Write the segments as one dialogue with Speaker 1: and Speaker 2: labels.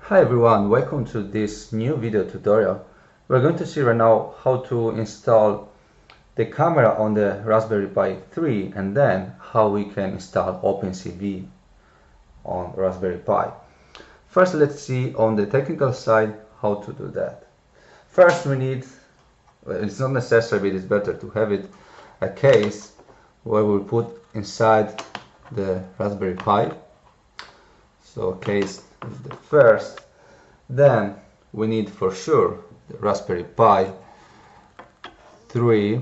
Speaker 1: Hi everyone, welcome to this new video tutorial. We're going to see right now how to install the camera on the Raspberry Pi 3 and then how we can install Opencv on Raspberry Pi. First, let's see on the technical side how to do that. First we need, well, it's not necessary, but it's better to have it, a case where we'll put inside the Raspberry Pi. So case is the first. Then we need for sure the Raspberry Pi 3,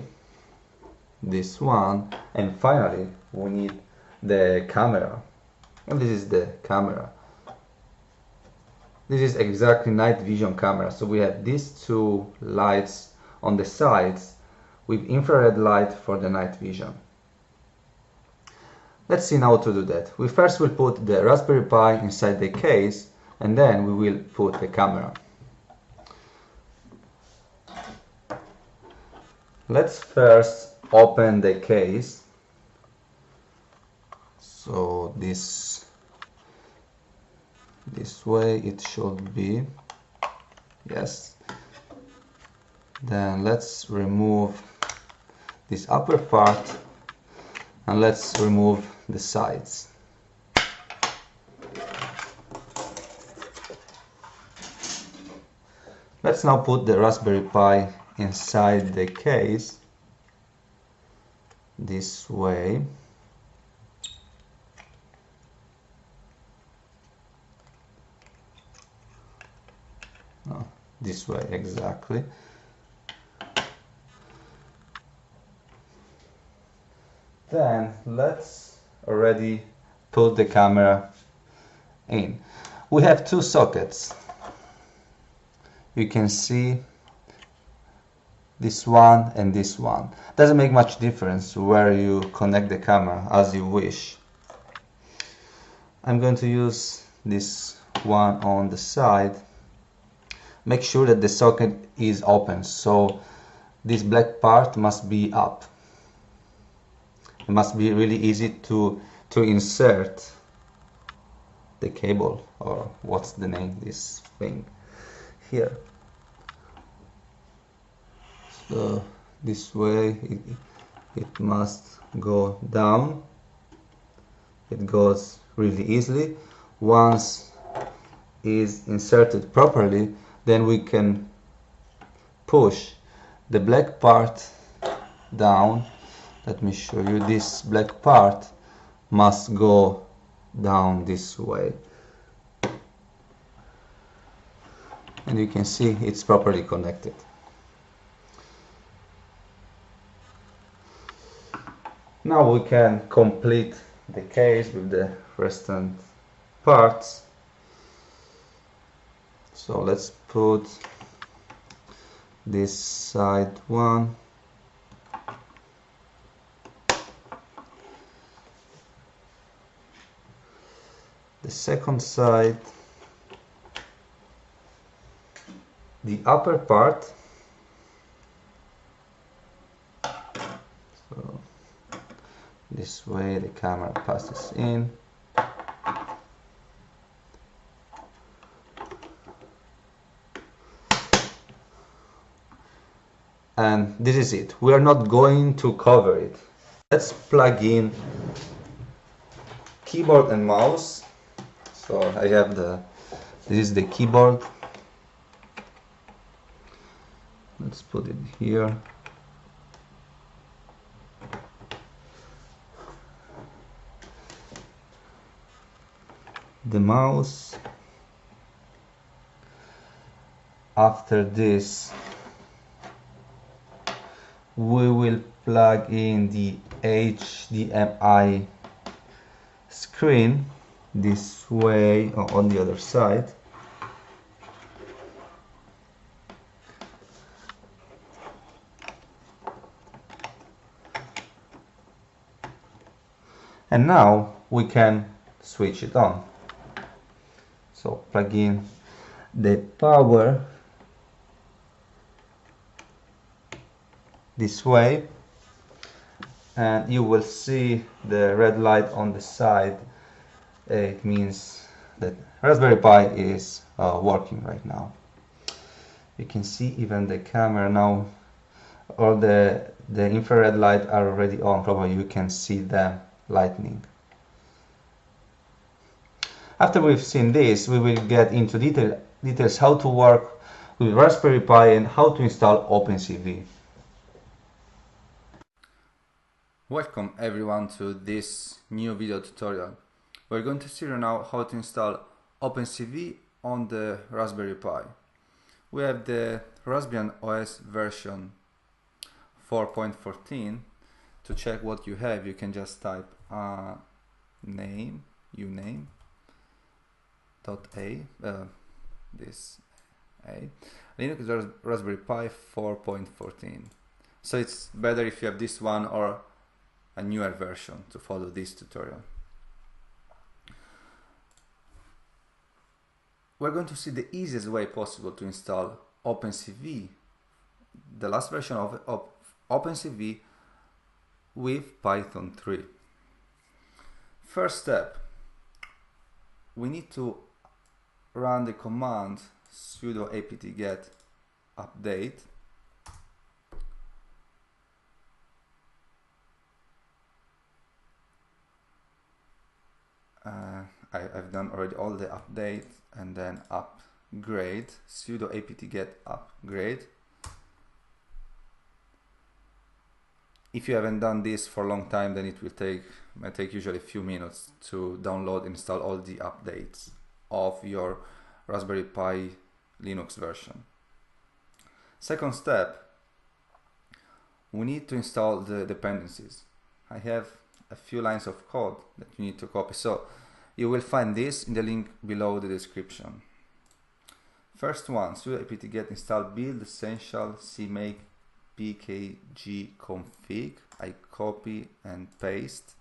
Speaker 1: this one, and finally we need the camera. And this is the camera. This is exactly night vision camera. So we have these two lights on the sides with infrared light for the night vision. Let's see now how to do that. We first will put the Raspberry Pi inside the case and then we will put the camera. Let's first open the case. So this way it should be. Yes. Then let's remove this upper part and let's remove the sides. Let's now put the Raspberry Pi inside the case this way. No, this way exactly. Then let's already put the camera in. We have two sockets. You can see this one and this one. Doesn't make much difference where you connect the camera, as you wish. I'm going to use this one on the side. Make sure that the socket is open, so this black part must be up. It must be really easy to insert the cable, or what's the name, this thing here. So this way it must go down. It goes really easily. Once is inserted properly, then we can push the black part down. Let me show you. This black part must go down this way. And you can see it's properly connected. Now we can complete the case with the restant parts. So let's put this side one. The second side. The upper part. So this way the camera passes in. And this is it. We are not going to cover it. Let's plug in keyboard and mouse. So I have this is the keyboard. Let's put it here. The mouse. After this, we will plug in the HDMI screen this way, or on the other side. And now we can switch it on. So plug in the power this way, and you will see the red light on the side. It means the Raspberry Pi is working right now. You can see even the camera now, all the infrared light are already on. Probably you can see the lightning. After we've seen this, we will get into details how to work with Raspberry Pi and how to install Opencv. Welcome everyone to this new video tutorial. We're going to see now how to install Opencv on the Raspberry Pi. We have the Raspbian OS version 4.14. To check what you have, you can just type uname this Linux Raspberry Pi 4.14. So it's better if you have this one or a newer version to follow this tutorial. We're going to see the easiest way possible to install Opencv, the last version of Opencv with Python 3. First step, we need to run the command sudo apt-get update. I've done already all the updates, and then upgrade, sudo apt-get upgrade. If you haven't done this for a long time, then it might take usually a few minutes to download and install all the updates of your Raspberry Pi Linux version. Second step, we need to install the dependencies. I have a few lines of code that you need to copy, so you will find this in the link below the description. First one, sudo apt-get install build essential cmake pkg config. I copy and paste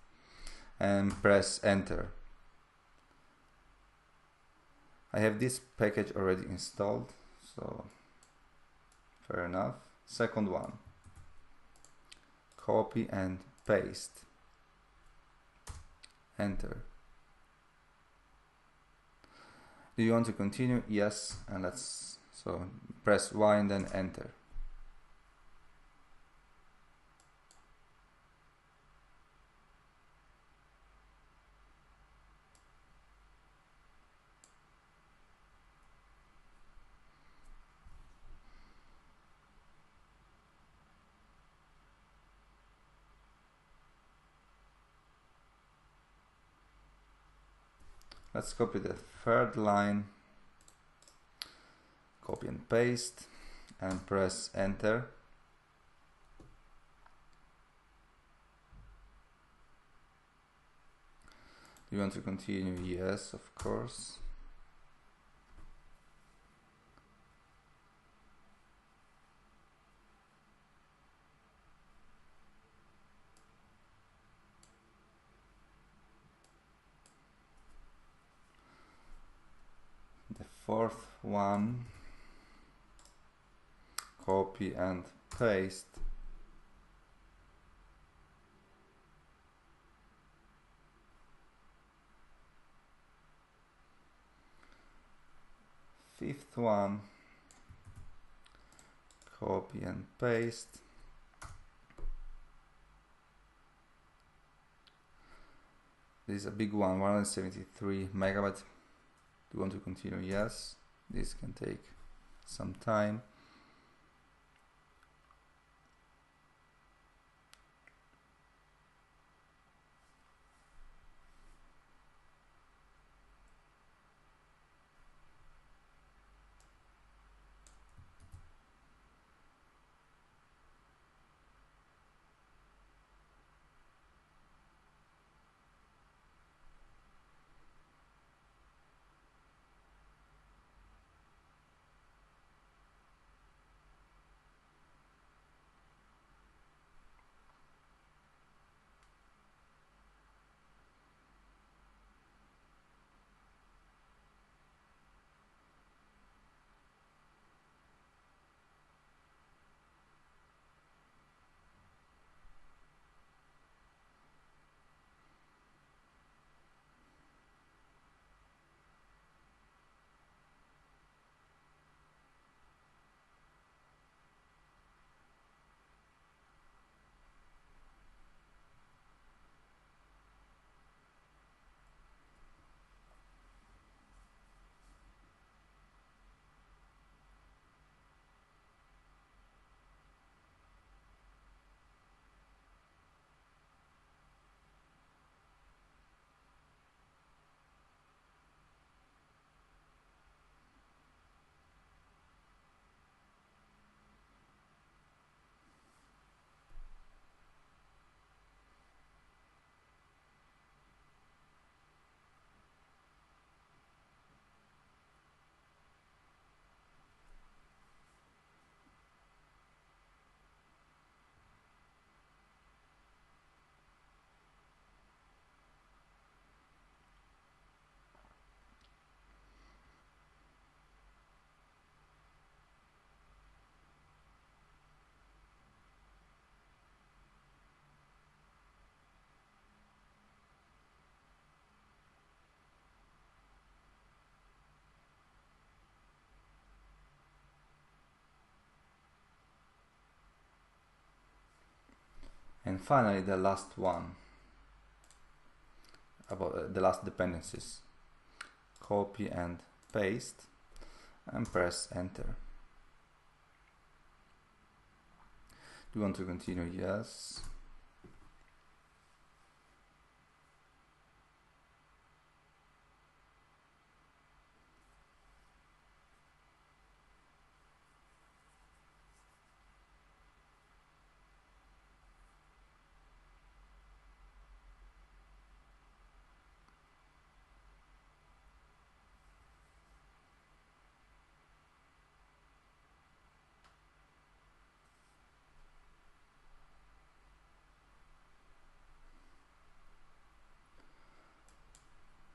Speaker 1: and press enter. I have this package already installed, so fair enough. Second one, copy and paste, enter. Do you want to continue? Yes, and so press Y and then enter. Let's copy the third line, copy and paste, and press enter. Do you want to continue? Yes, of course. The fourth one, copy and paste. Fifth one, copy and paste. This is a big one, 173 megabytes. Do you want to continue? Yes. This can take some time. And finally, the last one, about the last dependencies. Copy and paste and press enter. Do you want to continue? Yes.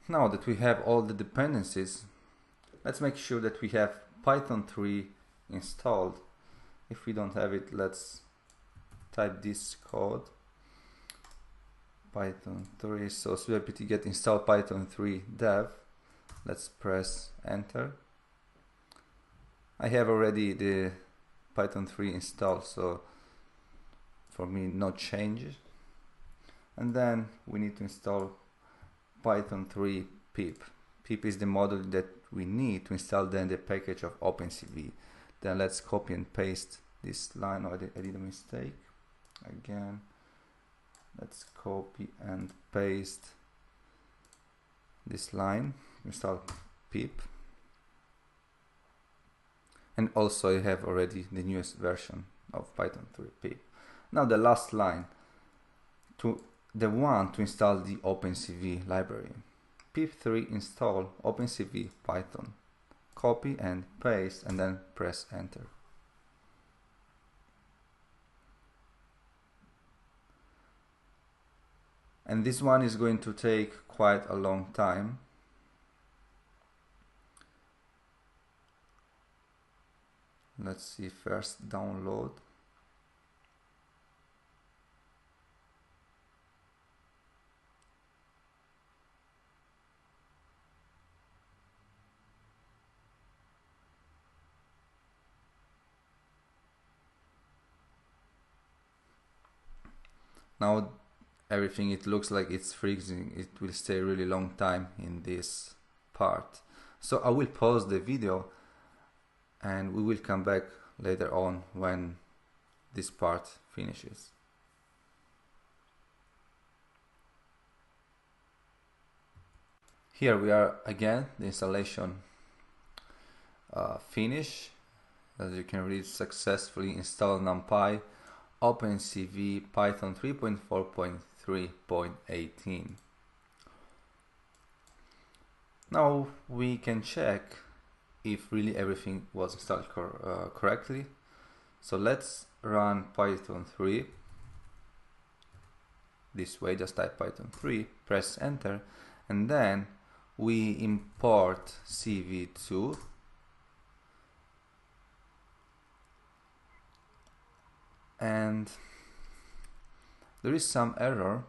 Speaker 1: Now that we have all the dependencies, let's make sure that we have Python 3 installed. If we don't have it, let's type this code, Python 3. So apt get install Python 3 dev. Let's press enter. I have already the Python 3 installed, so for me no changes. And then we need to install Python 3 pip. Pip is the module that we need to install then the package of Opencv. Then let's copy and paste this line. Oh, I did a mistake again. Let's copy and paste this line, install pip. And also I have already the newest version of Python 3 pip. Now the last line, the one to install the Opencv library. pip3 install Opencv Python. Copy and paste and then press enter. And this one is going to take quite a long time. Let's see, first download. Now everything, it looks like it's freezing. It will stay a really long time in this part. So I will pause the video and we will come back later on when this part finishes. Here we are again, the installation finish. As you can read, successfully installed NumPy, Opencv, Python 3.4.3.18. Now we can check if really everything was installed correctly. So let's run Python 3 this way. Just type Python 3, press enter, and then we import cv2. And there is some error,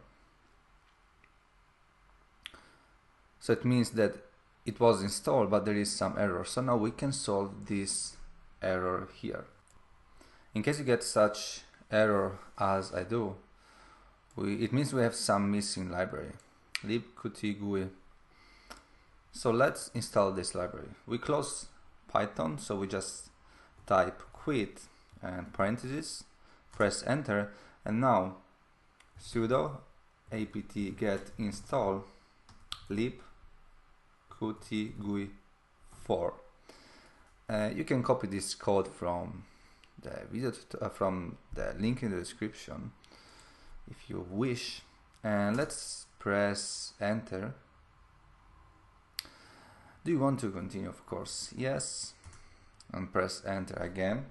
Speaker 1: so it means that it was installed, but there is some error. So now we can solve this error here. In case you get such error as I do, it means we have some missing library, libqt-gui. So let's install this library. We close Python, so we just type quit and parentheses, press enter, and now sudo apt get install libqt-gui4. You can copy this code from the video from the link in the description if you wish, and let's press enter. Do you want to continue? Of course, yes, and press enter again.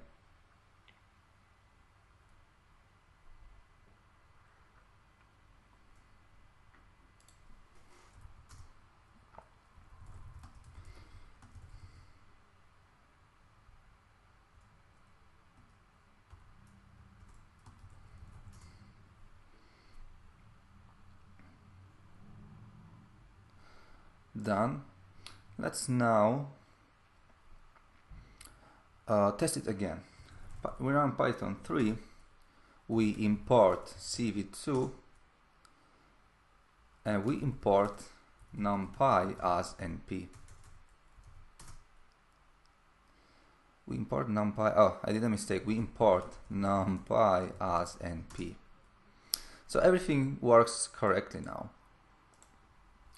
Speaker 1: Done. Let's now test it again. We run Python 3. we import CV2 and we import numpy as np. We import numpy, oh, I did a mistake, we import numpy as np. So everything works correctly now.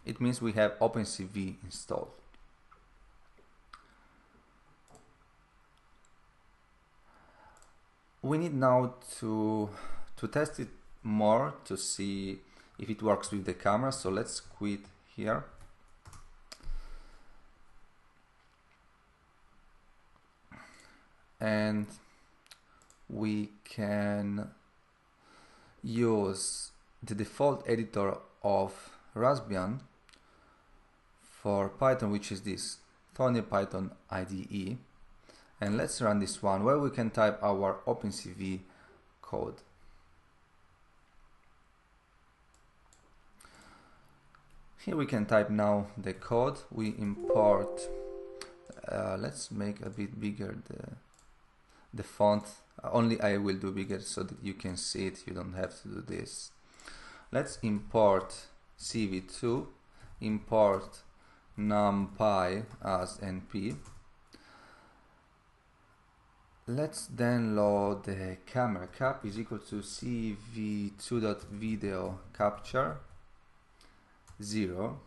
Speaker 1: It means we have Opencv installed. We need now to test it more to see if it works with the camera, so let's quit here. And we can use the default editor of Raspbian for Python, which is this Tony Python IDE. And let's run this one where we can type our Opencv code. Here we can type now the code. We import, let's make a bit bigger the font. Only I will do bigger so that you can see it, you don't have to do this. Let's import CV2, import numpy as np. Let's then load the camera. Cap is equal to cv2.video capture 0,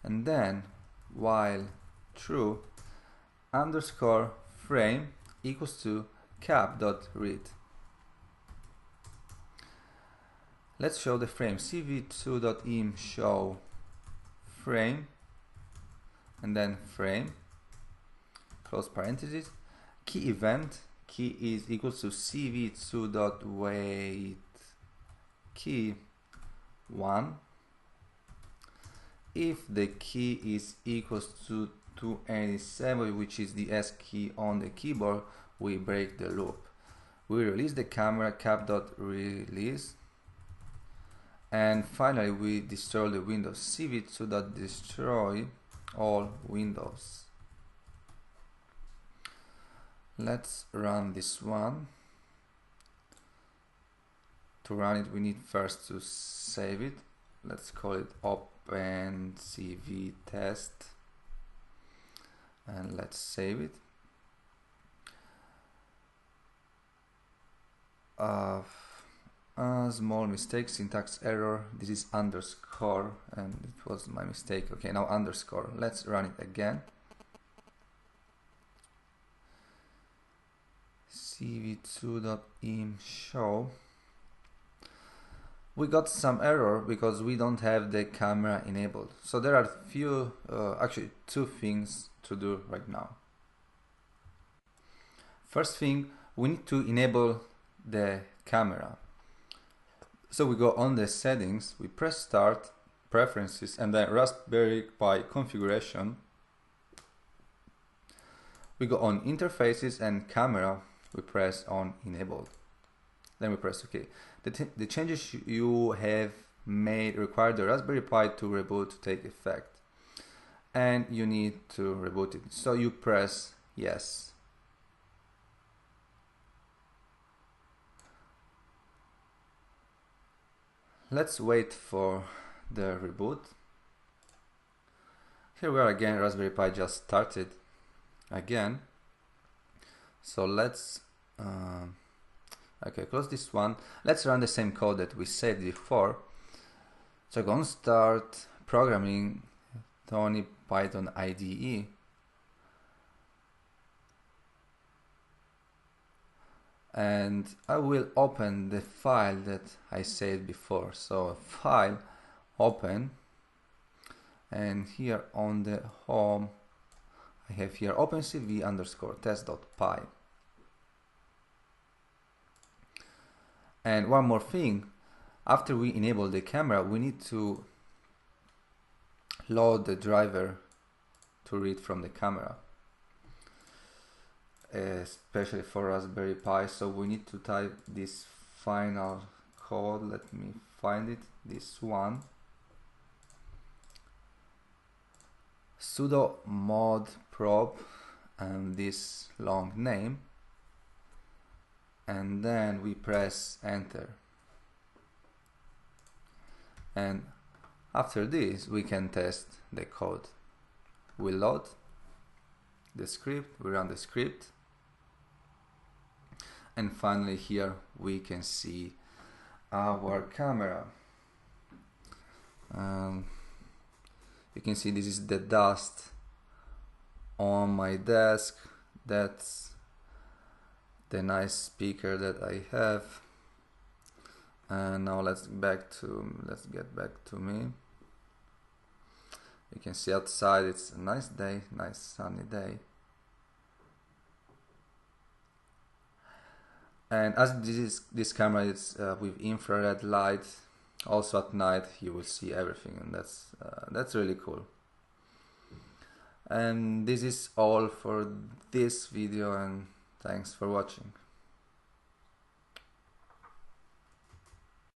Speaker 1: and then while true underscore frame equals to cap.read. Let's show the frame. cv2.im show frame and then frame, close parentheses. Key event, key is equals to cv2.wait key 1. If the key is equals to 287, which is the S key on the keyboard, we break the loop. We release the camera, cap.release, and finally we destroy the windows. cv2.destroy all windows. Let's run this one. To run it, we need first to save it. Let's call it Opencv test, and let's save it. A small mistake, syntax error. This is underscore, and it was my mistake. Okay, now underscore. Let's run it again. cv2.im show. We got some error because we don't have the camera enabled. So there are actually two things to do right now. First thing, we need to enable the camera. So we go on the settings, we press start, preferences, and then Raspberry Pi configuration. We go on interfaces and camera, we press on enabled. Then we press OK. The changes you have made require the Raspberry Pi to reboot to take effect, and you need to reboot it. So you press yes. Let's wait for the reboot. Here we are again. Raspberry Pi just started again. So let's okay, close this one. Let's run the same code that we saved before. So go on start programming Tony Python IDE. And I will open the file that I saved before. So file, open, and here on the home I have here opencv underscore test.py. And one more thing, after we enable the camera, we need to load the driver to read from the camera, especially for Raspberry Pi. So we need to type this final code. Let me find it, this one, sudo mod probe, and this long name, and then we press enter, and after this we can test the code. We load the script, we run the script, and finally here we can see our camera. You can see this is the dust on my desk. That's the nice speaker that I have. And now let's get back to me. You can see outside it's a nice day, nice sunny day. And as this camera is with infrared light, also at night you will see everything, and that's really cool. And this is all for this video, and thanks for watching.